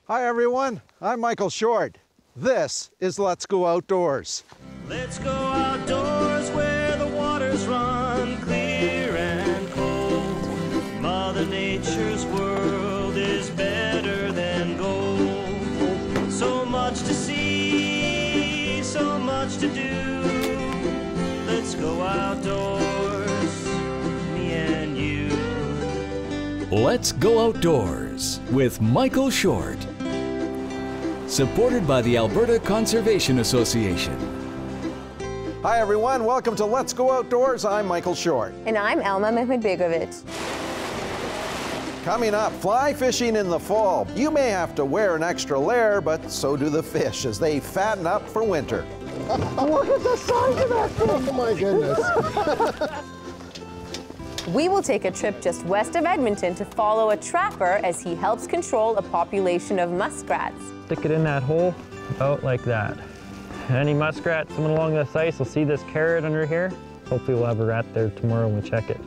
Hi everyone, I'm Michael Short. This is Let's Go Outdoors. Let's go outdoors where the waters run clear and cold. Mother Nature's world is better than gold. So much to see, so much to do. Let's go outdoors, me and you. Let's Go Outdoors with Michael Short. Supported by the Alberta Conservation Association. Hi everyone, welcome to Let's Go Outdoors. I'm Michael Short. And I'm Elma Mehmedbegovic. Coming up, fly fishing in the fall. You may have to wear an extra layer, but so do the fish as they fatten up for winter. Look at the size of that thing! Oh my goodness. We will take a trip just west of Edmonton to follow a trapper as he helps control a population of muskrats. Stick it in that hole, about like that. Any muskrat swimming along this ice will see this carrot under here. Hopefully we'll have a rat there tomorrow when we check it.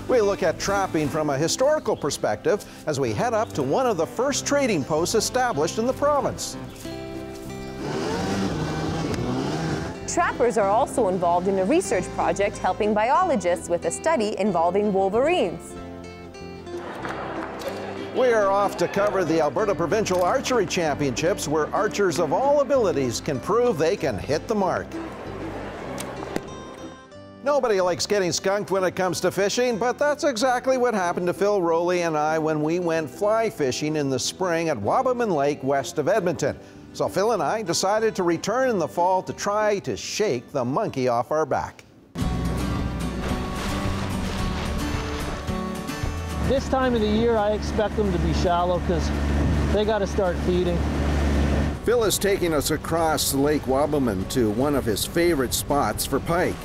We look at trapping from a historical perspective as we head up to one of the first trading posts established in the province. Trappers are also involved in a research project helping biologists with a study involving wolverines. We are off to cover the Alberta Provincial Archery Championships, where archers of all abilities can prove they can hit the mark. Nobody likes getting skunked when it comes to fishing, but that's exactly what happened to Phil Rowley and I when we went fly fishing in the spring at Wabamun Lake west of Edmonton. So Phil and I decided to return in the fall to try to shake the monkey off our back. This time of the year, I expect them to be shallow because they got to start feeding. Phil is taking us across Lake Wabamun to one of his favorite spots for pike.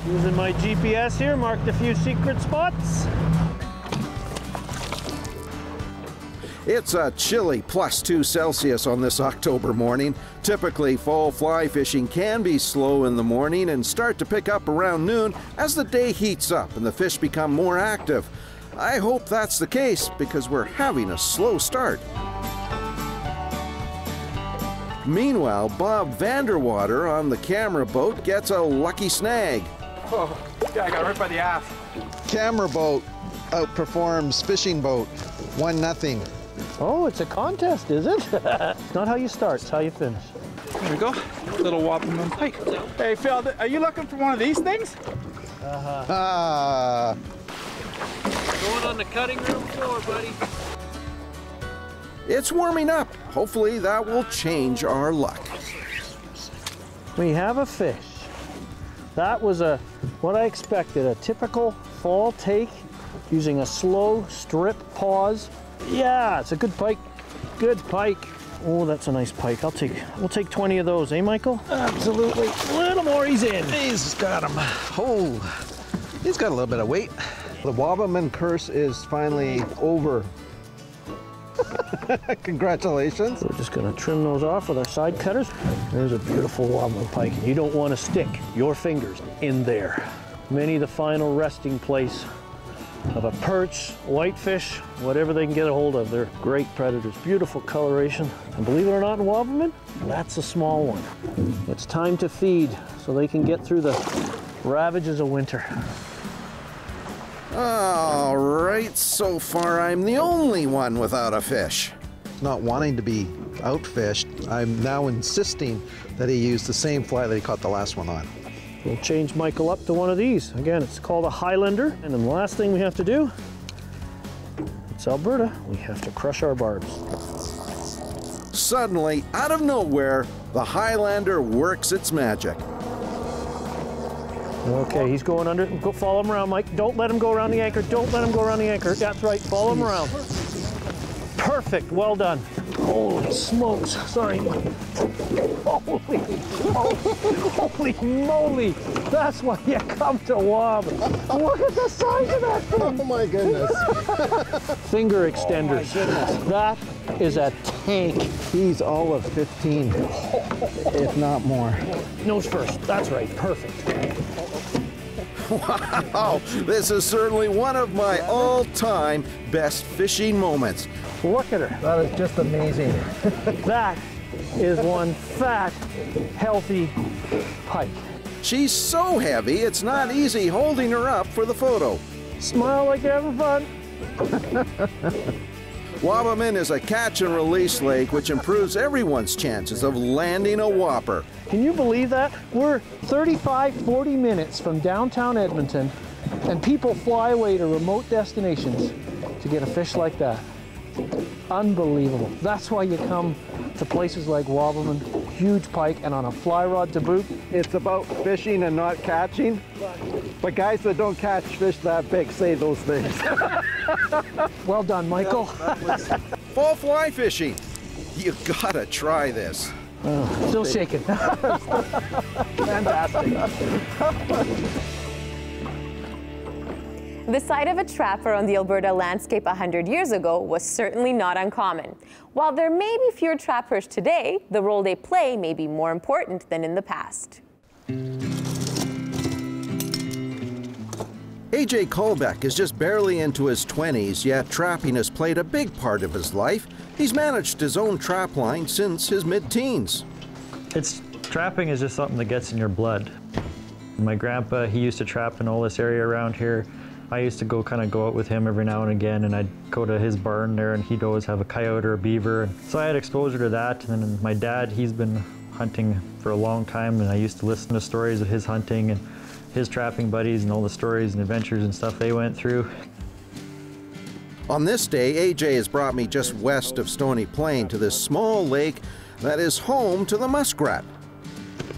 Using my GPS here, marked a few secret spots. It's a chilly +2 Celsius on this October morning. Typically, fall fly fishing can be slow in the morning and start to pick up around noon as the day heats up and the fish become more active. I hope that's the case because we're having a slow start. Meanwhile, Bob Vanderwater on the camera boat gets a lucky snag. Oh, yeah, I got right by the ass. Camera boat outperforms fishing boat, 1-0. Oh, it's a contest, is it? It's not how you start, it's how you finish. There we go. Little Wabamun pike. Hey, Phil, are you looking for one of these things? Going on the cutting room floor, buddy. It's warming up. Hopefully that will change our luck. We have a fish. That was what I expected, a typical fall take using a slow strip pause. Yeah, it's a good pike. Good pike. Oh, that's a nice pike. We'll take 20 of those, eh, Michael? Absolutely. A little more, he's in. He's got him. Oh, he's got a little bit of weight. The Wabamun curse is finally over. Congratulations. We're just gonna trim those off with our side cutters. There's a beautiful Wabamun pike. You don't want to stick your fingers in there. Many the final resting place of a perch, whitefish, whatever they can get a hold of. They're great predators. Beautiful coloration. And believe it or not, in Wabamun, that's a small one. It's time to feed so they can get through the ravages of winter. All right, so far I'm the only one without a fish. Not wanting to be outfished, I'm now insisting that he use the same fly that he caught the last one on. We'll change Michael up to one of these. Again, it's called a Highlander. And then the last thing we have to do, it's Alberta, we have to crush our barbs. Suddenly, out of nowhere, the Highlander works its magic. Okay, he's going under. Go follow him around, Mike. Don't let him go around the anchor. Don't let him go around the anchor. That's right, follow him around. Perfect, well done. Holy smokes, sorry. Holy moly, that's why you come to Wob. Look at the size of that thing. Oh my goodness. Finger extenders. That is a tank. He's all of 15, if not more. Nose first, that's right, perfect. Wow, this is certainly one of my all-time best fishing moments. Look at her. That is just amazing. That is one fat, healthy pike. She's so heavy, it's not easy holding her up for the photo. Smile like you're having fun. Wabamun is a catch and release lake which improves everyone's chances of landing a whopper. Can you believe that? We're 35, 40 minutes from downtown Edmonton, and people fly away to remote destinations to get a fish like that. Unbelievable. That's why you come to places like Wabamun, huge pike, and on a fly rod to boot. It's about fishing and not catching. But guys that don't catch fish that big say those things. Well done, Michael. Fall fly fishing. You gotta try this. Still shaking. Fantastic. The sight of a trapper on the Alberta landscape 100 years ago was certainly not uncommon. While there may be fewer trappers today, the role they play may be more important than in the past. AJ Kolbeck is just barely into his 20s, yet trapping has played a big part of his life. He's managed his own trap line since his mid-teens. Trapping is just something that gets in your blood. My grandpa, he used to trap in all this area around here. I used to go out with him every now and again, and I'd go to his barn there, and he'd always have a coyote or a beaver. So I had exposure to that. And then my dad, he's been hunting for a long time, and I used to listen to stories of his hunting and his trapping buddies and all the stories and adventures and stuff they went through. On this day, AJ has brought me just west of Stony Plain to this small lake that is home to the muskrat.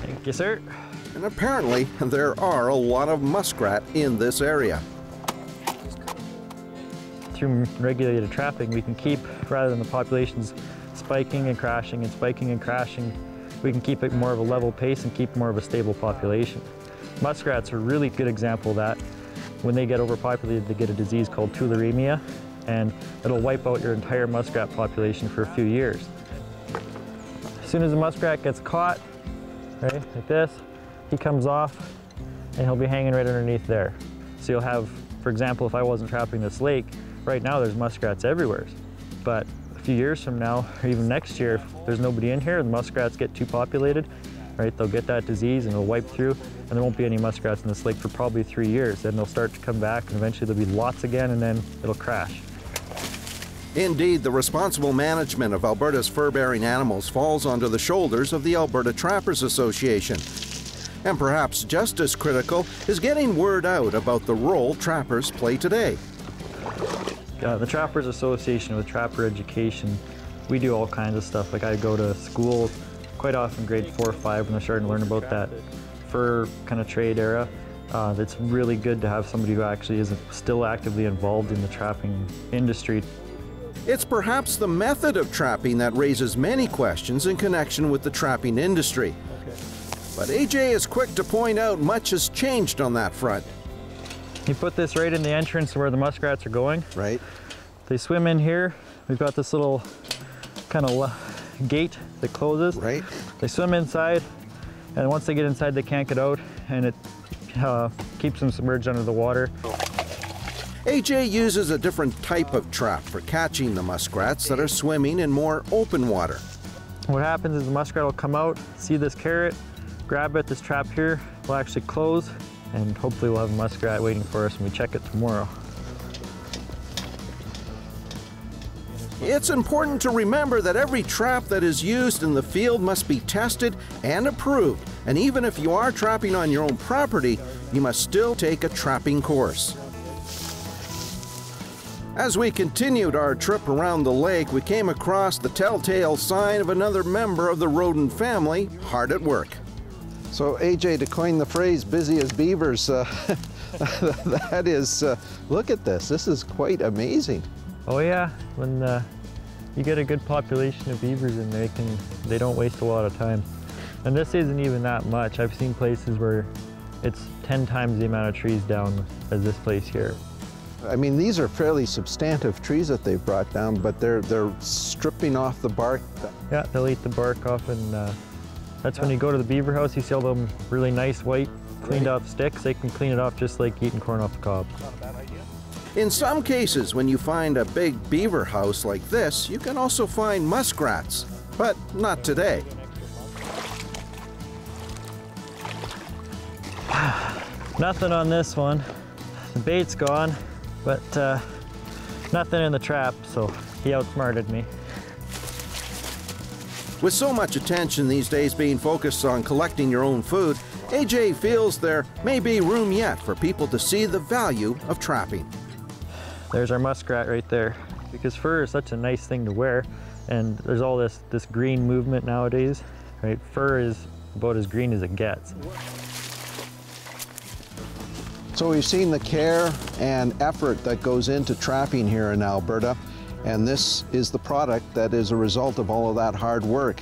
Thank you, sir. And apparently, there are a lot of muskrat in this area. Through regulated trapping, we can keep, rather than the populations spiking and crashing and spiking and crashing, we can keep it more of a level pace and keep more of a stable population. Muskrats are a really good example of that. When they get overpopulated, they get a disease called tularemia, and it'll wipe out your entire muskrat population for a few years. As soon as a muskrat gets caught, right, like this, he comes off and he'll be hanging right underneath there. So you'll have, for example, if I wasn't trapping this lake, right now there's muskrats everywhere. But a few years from now, or even next year, if there's nobody in here, the muskrats get too populated, right, they'll get that disease and it'll wipe through, and there won't be any muskrats in this lake for probably 3 years. Then they'll start to come back, and eventually there'll be lots again, and then it'll crash. Indeed, the responsible management of Alberta's fur-bearing animals falls onto the shoulders of the Alberta Trappers Association. And perhaps just as critical is getting word out about the role trappers play today. The Trappers Association with Trapper Education, we do all kinds of stuff. Like I go to school quite often, grade 4 or 5, when they're starting to learn about that fur kind of trade era. It's really good to have somebody who actually is still actively involved in the trapping industry. It's perhaps the method of trapping that raises many questions in connection with the trapping industry. But AJ is quick to point out much has changed on that front. You put this right in the entrance where the muskrats are going. Right. They swim in here. We've got this little kind of gate that closes. Right. They swim inside, and once they get inside, they can't get out, and it keeps them submerged under the water. AJ uses a different type of trap for catching the muskrats that are swimming in more open water. What happens is the muskrat will come out, see this carrot, grab it. This trap here will actually close, and hopefully we'll have a muskrat waiting for us when we check it tomorrow. It's important to remember that every trap that is used in the field must be tested and approved. And even if you are trapping on your own property, you must still take a trapping course. As we continued our trip around the lake, we came across the telltale sign of another member of the rodent family hard at work. So AJ, to coin the phrase, busy as beavers, that is, look at this. This is quite amazing. Oh yeah, when you get a good population of beavers in there, they don't waste a lot of time. And this isn't even that much. I've seen places where it's 10 times the amount of trees down as this place here. I mean, these are fairly substantive trees that they've brought down, but they're stripping off the bark. Yeah, they'll eat the bark off, and that's when you go to the beaver house, you see all them really nice white cleaned off sticks, they can clean it off just like eating corn off the cob. In some cases, when you find a big beaver house like this, you can also find muskrats, but not today. Nothing on this one. The bait's gone, but nothing in the trap, so he outsmarted me. With so much attention these days being focused on collecting your own food, AJ feels there may be room yet for people to see the value of trapping. There's our muskrat right there. Because fur is such a nice thing to wear, and there's all this green movement nowadays, right? Fur is about as green as it gets. So we've seen the care and effort that goes into trapping here in Alberta, and this is the product that is a result of all of that hard work.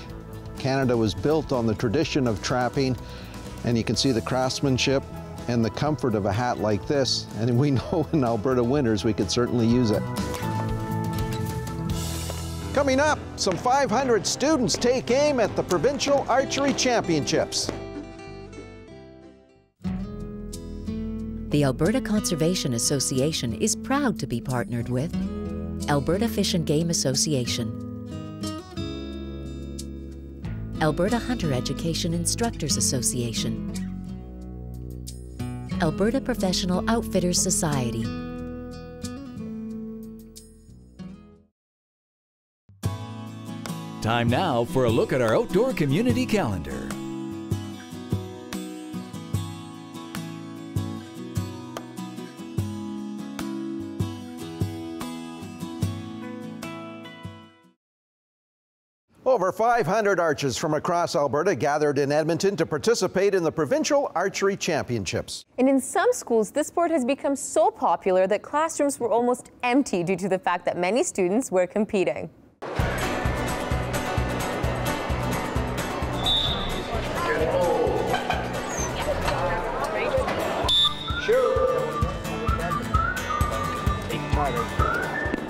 Canada was built on the tradition of trapping, and you can see the craftsmanship and the comfort of a hat like this, and we know in Alberta winters we could certainly use it. Coming up, some 500 students take aim at the Provincial Archery Championships. The Alberta Conservation Association is proud to be partnered with Alberta Fish and Game Association, Alberta Hunter Education Instructors Association, Alberta Professional Outfitters Society, Time now for a look at our outdoor community calendar. Over 500 archers from across Alberta gathered in Edmonton to participate in the Provincial Archery Championships. And in some schools, this sport has become so popular that classrooms were almost empty due to the fact that many students were competing.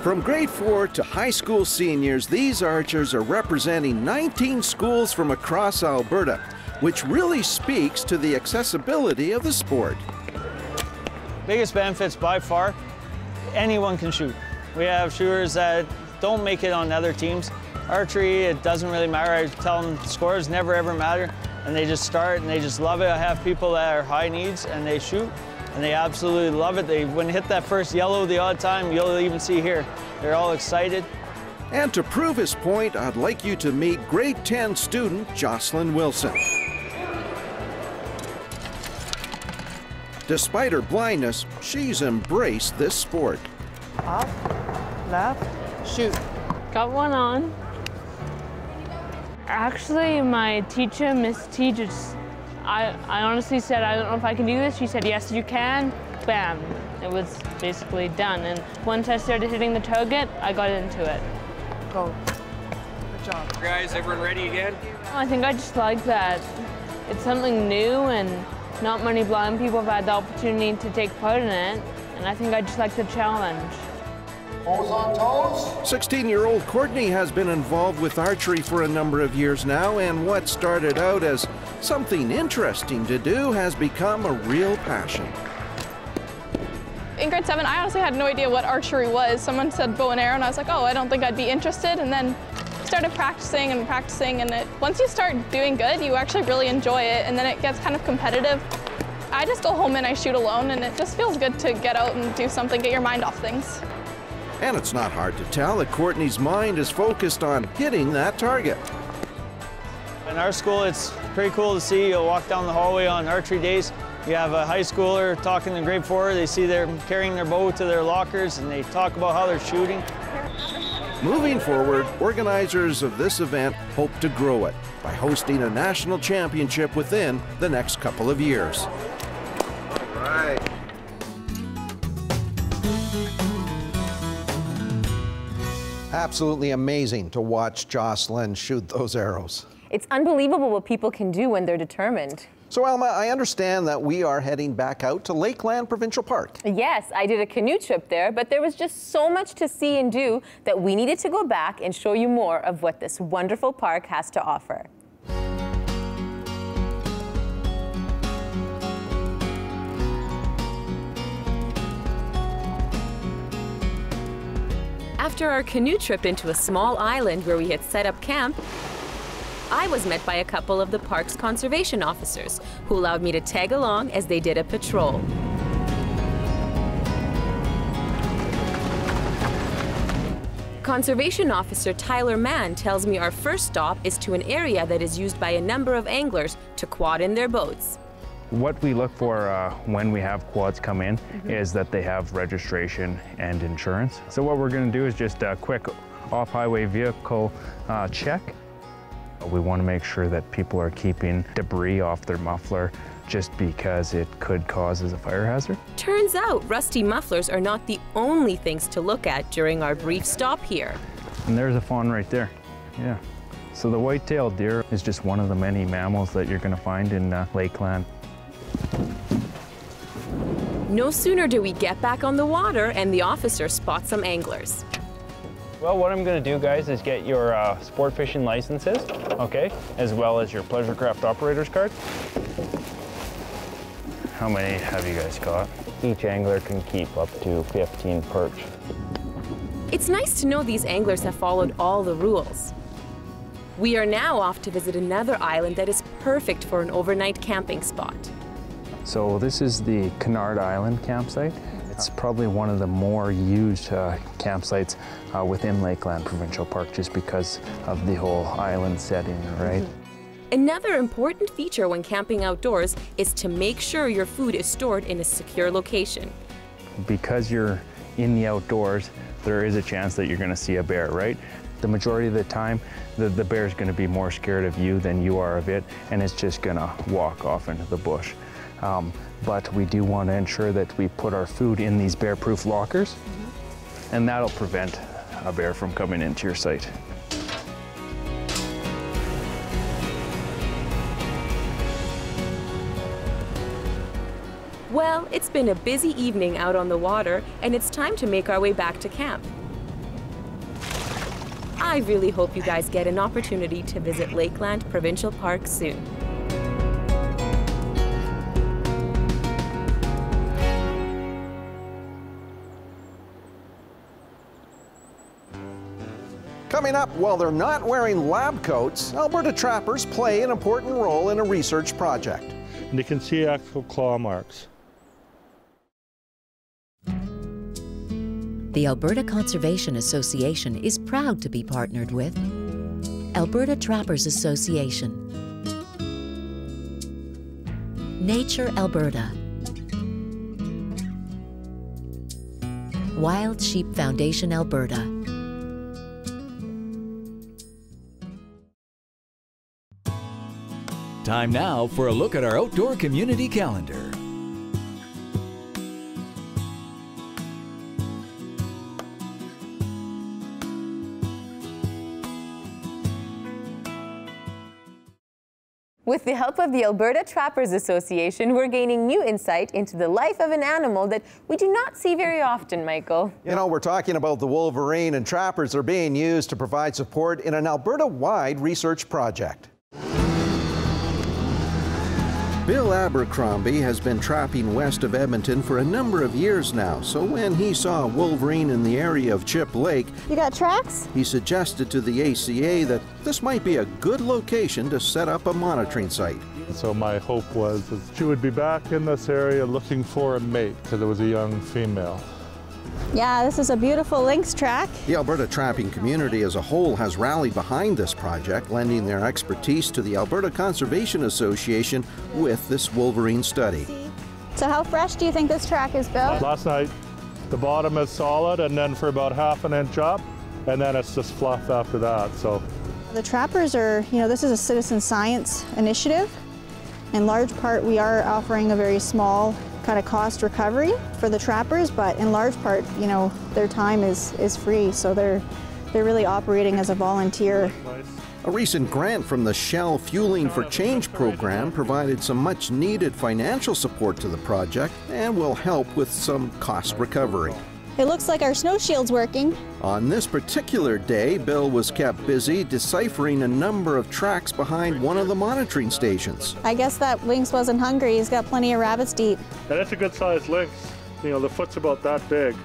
From grade 4 to high school seniors, these archers are representing 19 schools from across Alberta, which really speaks to the accessibility of the sport. Biggest benefits by far, anyone can shoot. We have shooters that don't make it on other teams. Archery, it doesn't really matter. I tell them scores never ever matter, and they just start and they just love it. I have people that are high needs and they shoot, and they absolutely love it. When they hit that first yellow the odd time, you'll even see here, they're all excited. And to prove his point, I'd like you to meet grade 10 student Jocelyn Wilson. Despite her blindness, she's embraced this sport. Up, left, shoot. Got one on. Actually, my teacher, Miss T, just I honestly said, I don't know if I can do this. She said, yes, you can. Bam. It was basically done. And once I started hitting the target, I got into it. Go. Good job. Guys, everyone ready again? I think I just like that. It's something new, and not many blind people have had the opportunity to take part in it. And I think I just like the challenge. Toes on toes. 16-year-old Courtney has been involved with archery for a number of years now, and what started out as something interesting to do has become a real passion. In grade 7, I honestly had no idea what archery was. Someone said bow and arrow, and I was like, oh, I don't think I'd be interested. And then started practicing, and once you start doing good, you actually really enjoy it, and then it gets kind of competitive. I just go home and I shoot alone, and it just feels good to get out and do something, get your mind off things. And it's not hard to tell that Courtney's mind is focused on hitting that target. In our school, it's pretty cool to see. You'll walk down the hallway on archery days. You have a high schooler talking to grade 4. They see them carrying their bow to their lockers, and they talk about how they're shooting. Moving forward, organizers of this event hope to grow it by hosting a national championship within the next couple of years. All right. Absolutely amazing to watch Jocelyn shoot those arrows. It's unbelievable what people can do when they're determined. So Alma, I understand that we are heading back out to Lakeland Provincial Park. Yes, I did a canoe trip there, but there was just so much to see and do that we needed to go back and show you more of what this wonderful park has to offer. After our canoe trip into a small island where we had set up camp, I was met by a couple of the park's conservation officers who allowed me to tag along as they did a patrol. Conservation Officer Tyler Mann tells me our first stop is to an area that is used by a number of anglers to quad in their boats. What we look for when we have quads come in is that they have registration and insurance. So what we're going to do is just a quick off-highway vehicle check. We want to make sure that people are keeping debris off their muffler just because it could cause as a fire hazard. Turns out rusty mufflers are not the only things to look at during our brief stop here. And there's a fawn right there. Yeah. So the white-tailed deer is just one of the many mammals that you're going to find in Lakeland. No sooner do we get back on the water and the officer spots some anglers. Well, what I'm going to do, guys, is get your sport fishing licenses, okay, as well as your pleasure craft operator's card. How many have you guys got? Each angler can keep up to 15 perch. It's nice to know these anglers have followed all the rules. We are now off to visit another island that is perfect for an overnight camping spot. So this is the Canard Island campsite. It's probably one of the more used campsites within Lakeland Provincial Park just because of the whole island setting, right? Another important feature when camping outdoors is to make sure your food is stored in a secure location. Because you're in the outdoors, there is a chance that you're going to see a bear, right? The majority of the time, the bear is going to be more scared of you than you are of it, and it's just going to walk off into the bush. But we do want to ensure that we put our food in these bear-proof lockers, and that'll prevent a bear from coming into your site. Well, it's been a busy evening out on the water, and it's time to make our way back to camp. I really hope you guys get an opportunity to visit Lakeland Provincial Park soon. Coming up, while they're not wearing lab coats, Alberta trappers play an important role in a research project. And you can see actual claw marks. The Alberta Conservation Association is proud to be partnered with Alberta Trappers Association, Nature Alberta, Wild Sheep Foundation Alberta, Time now for a look at our outdoor community calendar. With the help of the Alberta Trappers Association, we're gaining new insight into the life of an animal that we do not see very often, Michael. You know, we're talking about the Wolverine, and trappers are being used to provide support in an Alberta-wide research project. Bill Abercrombie has been trapping west of Edmonton for a number of years now, so when he saw a wolverine in the area of Chip Lake, you got tracks? He suggested to the ACA that this might be a good location to set up a monitoring site. So my hope was that she would be back in this area looking for a mate because it was a young female. Yeah, this is a beautiful lynx track. The Alberta trapping community as a whole has rallied behind this project, lending their expertise to the Alberta Conservation Association with this wolverine study. So how fresh do you think this track is, Bill? Last night, the bottom is solid, and then for about ½ an inch up, and then it's just fluff after that. So the trappers are, you know, this is a citizen science initiative. In large part, we are offering a very small kind of cost recovery for the trappers, but in large part, you know, their time is free, so they're really operating as a volunteer. A recent grant from the Shell Fueling for Change program provided some much needed financial support to the project and will help with some cost recovery. It looks like our snow shield's working. On this particular day, Bill was kept busy deciphering a number of tracks behind one of the monitoring stations. I guess that lynx wasn't hungry. He's got plenty of rabbits to eat. And it's a good sized lynx. You know, the foot's about that big.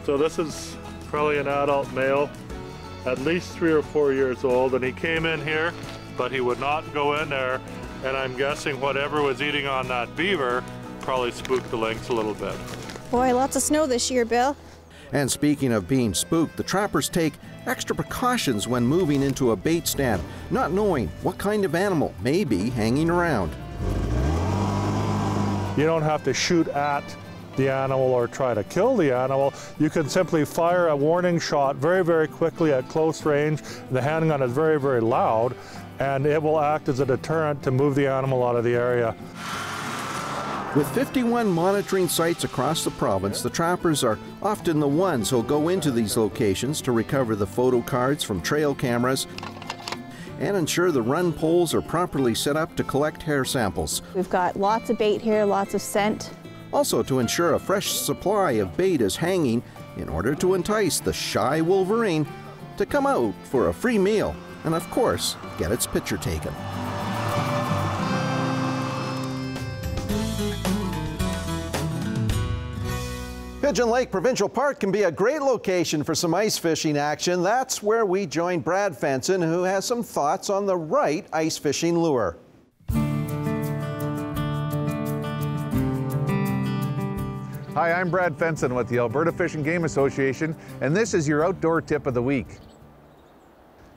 So this is probably an adult male, at least 3 or 4 years old, and he came in here, but he would not go in there, and I'm guessing whatever was eating on that beaver probably spooked the lynx a little bit. Boy, lots of snow this year, Bill. And speaking of being spooked, the trappers take extra precautions when moving into a bait stand, not knowing what kind of animal may be hanging around. You don't have to shoot at the animal or try to kill the animal. You can simply fire a warning shot very, very quickly at close range. The handgun is very, very loud, and it will act as a deterrent to move the animal out of the area. With 51 monitoring sites across the province, the trappers are often the ones who'll go into these locations to recover the photo cards from trail cameras and ensure the run poles are properly set up to collect hair samples. We've got lots of bait here, lots of scent. Also to ensure a fresh supply of bait is hanging in order to entice the shy Wolverine to come out for a free meal and, of course, get its picture taken. Pigeon Lake Provincial Park can be a great location for some ice fishing action. That's where we join Brad Fenson, who has some thoughts on the right ice fishing lure. Hi, I'm Brad Fenson with the Alberta Fish and Game Association, and this is your outdoor tip of the week.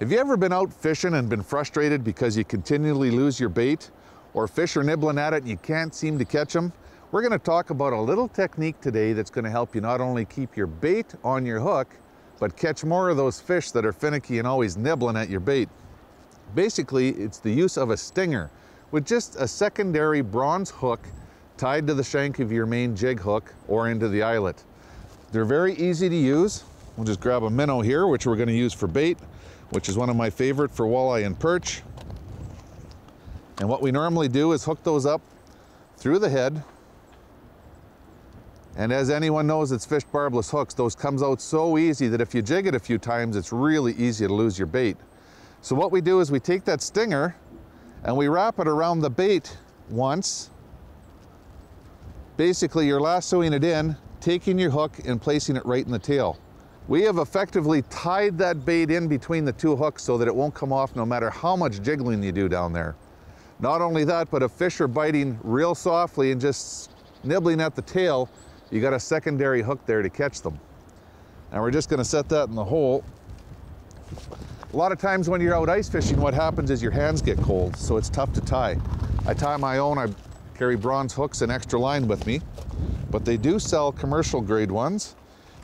Have you ever been out fishing and been frustrated because you continually lose your bait, or fish are nibbling at it and you can't seem to catch them? We're going to talk about a little technique today that's going to help you not only keep your bait on your hook, but catch more of those fish that are finicky and always nibbling at your bait. Basically, it's the use of a stinger with just a secondary bronze hook tied to the shank of your main jig hook or into the eyelet. They're very easy to use. We'll just grab a minnow here, which we're going to use for bait, which is one of my favorite for walleye and perch. And what we normally do is hook those up through the head. And as anyone knows that's fished barbless hooks, those comes out so easy that if you jig it a few times, it's really easy to lose your bait. So what we do is we take that stinger and we wrap it around the bait once. Basically, you're lassoing it in, taking your hook and placing it right in the tail. We have effectively tied that bait in between the two hooks so that it won't come off no matter how much jiggling you do down there. Not only that, but if fish are biting real softly and just nibbling at the tail, you got a secondary hook there to catch them. And we're just going to set that in the hole. A lot of times when you're out ice fishing, what happens is your hands get cold, so it's tough to tie. I tie my own. I carry bronze hooks and extra line with me, but they do sell commercial grade ones.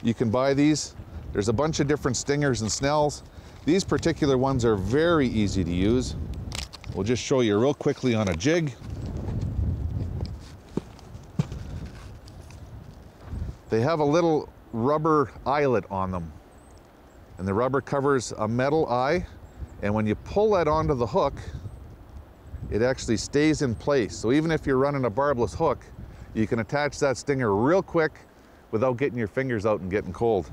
You can buy these. There's a bunch of different stingers and snells. These particular ones are very easy to use. We'll just show you real quickly on a jig. They have a little rubber eyelet on them, and the rubber covers a metal eye, and when you pull that onto the hook, it actually stays in place. So even if you're running a barbless hook, you can attach that stinger real quick without getting your fingers out and getting cold.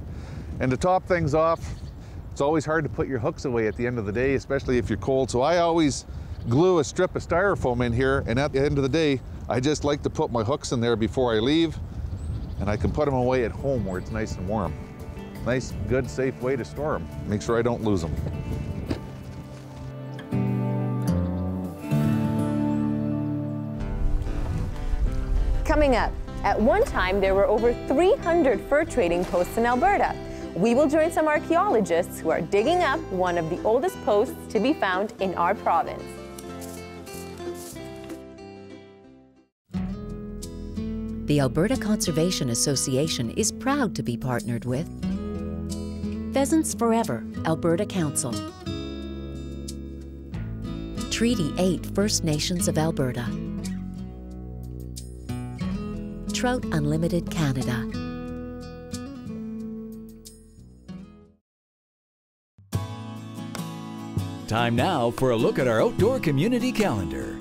And to top things off, it's always hard to put your hooks away at the end of the day, especially if you're cold. So I always glue a strip of styrofoam in here, and at the end of the day, I just like to put my hooks in there before I leave, and I can put them away at home where it's nice and warm. Nice, good, safe way to store them. Make sure I don't lose them. Coming up, at one time there were over 300 fur trading posts in Alberta. We will join some archaeologists who are digging up one of the oldest posts to be found in our province. The Alberta Conservation Association is proud to be partnered with Pheasants Forever, Alberta Council, Treaty 8 First Nations of Alberta, Trout Unlimited Canada. Time now for a look at our outdoor community calendar.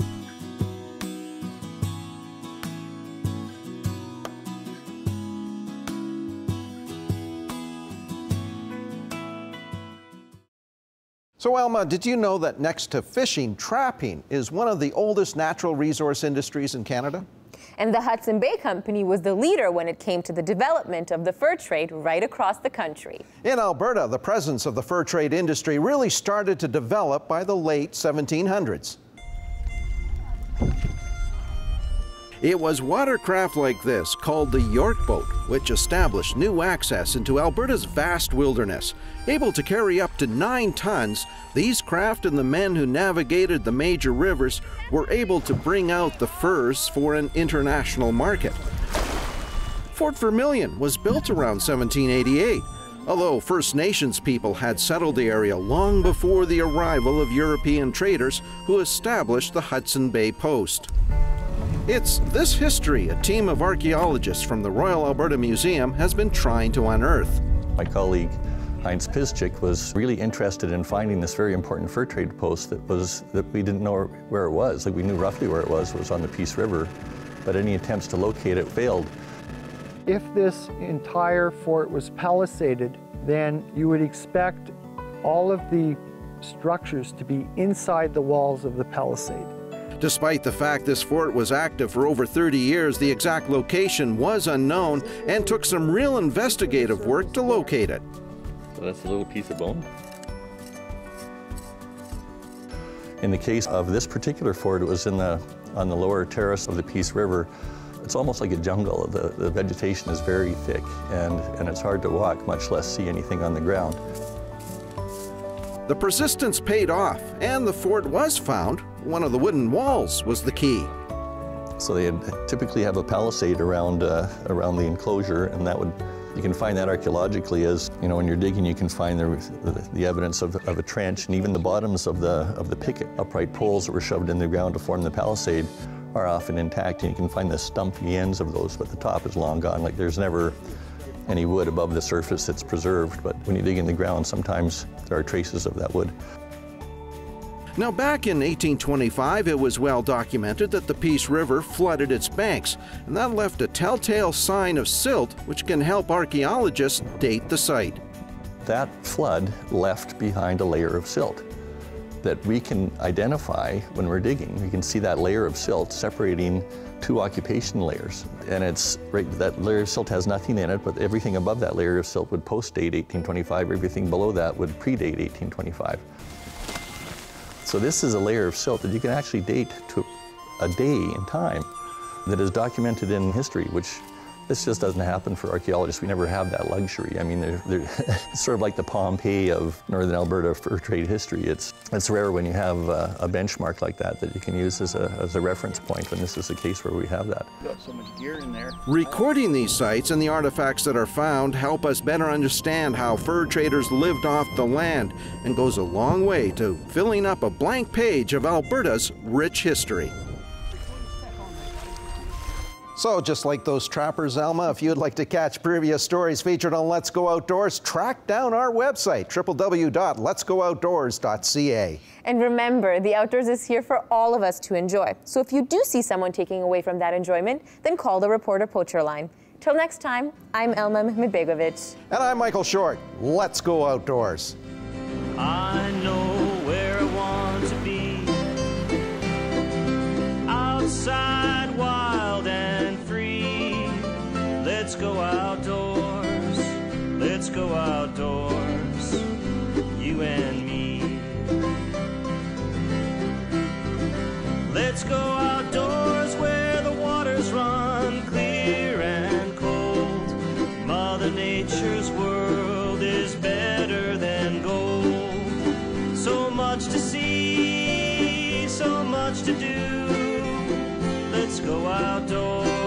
So Alma, did you know that next to fishing, trapping is one of the oldest natural resource industries in Canada? And the Hudson Bay Company was the leader when it came to the development of the fur trade right across the country. In Alberta, the presence of the fur trade industry really started to develop by the late 1700s. It was watercraft like this, called the York boat, which established new access into Alberta's vast wilderness. Able to carry up to 9 tons, these craft and the men who navigated the major rivers were able to bring out the furs for an international market. Fort Vermilion was built around 1788, although First Nations people had settled the area long before the arrival of European traders who established the Hudson Bay Post. It's this history a team of archaeologists from the Royal Alberta Museum has been trying to unearth. My colleague Heinz Piszczyk was really interested in finding this very important fur trade post that we didn't know where it was. Like, we knew roughly where it was on the Peace River, but any attempts to locate it failed. If this entire fort was palisaded, then you would expect all of the structures to be inside the walls of the palisade. Despite the fact this fort was active for over 30 years, the exact location was unknown and took some real investigative work to locate it. So that's a little piece of bone. In the case of this particular fort, it was on the lower terrace of the Peace River. It's almost like a jungle. The vegetation is very thick and it's hard to walk, much less see anything on the ground. The persistence paid off, and the fort was found. One of the wooden walls was the key. So they typically have a palisade around the enclosure, and you can find that archaeologically as, you know, when you're digging, you can find the evidence of a trench, and even the bottoms of the picket upright poles that were shoved in the ground to form the palisade are often intact, and you can find the stumpy ends of those, but the top is long gone. Like, there's never any wood above the surface that's preserved, but when you dig in the ground, sometimes there are traces of that wood. Now, back in 1825, it was well documented that the Peace River flooded its banks, and that left a telltale sign of silt, which can help archaeologists date the site. That flood left behind a layer of silt that we can identify when we're digging. We can see that layer of silt separating 2 occupation layers, and that layer of silt has nothing in it, but everything above that layer of silt would post-date 1825. Everything below that would predate 1825. So this is a layer of silt that you can actually date to a day in time that is documented in history, which this just doesn't happen for archaeologists. We never have that luxury. I mean, it's sort of like the Pompeii of Northern Alberta fur trade history. It's rare when you have a benchmark like that you can use as a reference point, and this is a case where we have that. Got so much gear in there. Recording these sites and the artifacts that are found help us better understand how fur traders lived off the land, and goes a long way to filling up a blank page of Alberta's rich history. So, just like those trappers, Alma, if you'd like to catch previous stories featured on Let's Go Outdoors, track down our website, www.letsgooutdoors.ca. And remember, the outdoors is here for all of us to enjoy. So if you do see someone taking away from that enjoyment, then call the Reporter Poacher line. Till next time, I'm Elma Medbegovic. And I'm Michael Short. Let's go outdoors. I know where I want to be. Outside, wild and free. Let's go outdoors. Let's go outdoors. You and me. Let's go outdoors where the waters run clear and cold. Mother Nature's world is better than gold. So much to see, so much to do. Let's go outdoors.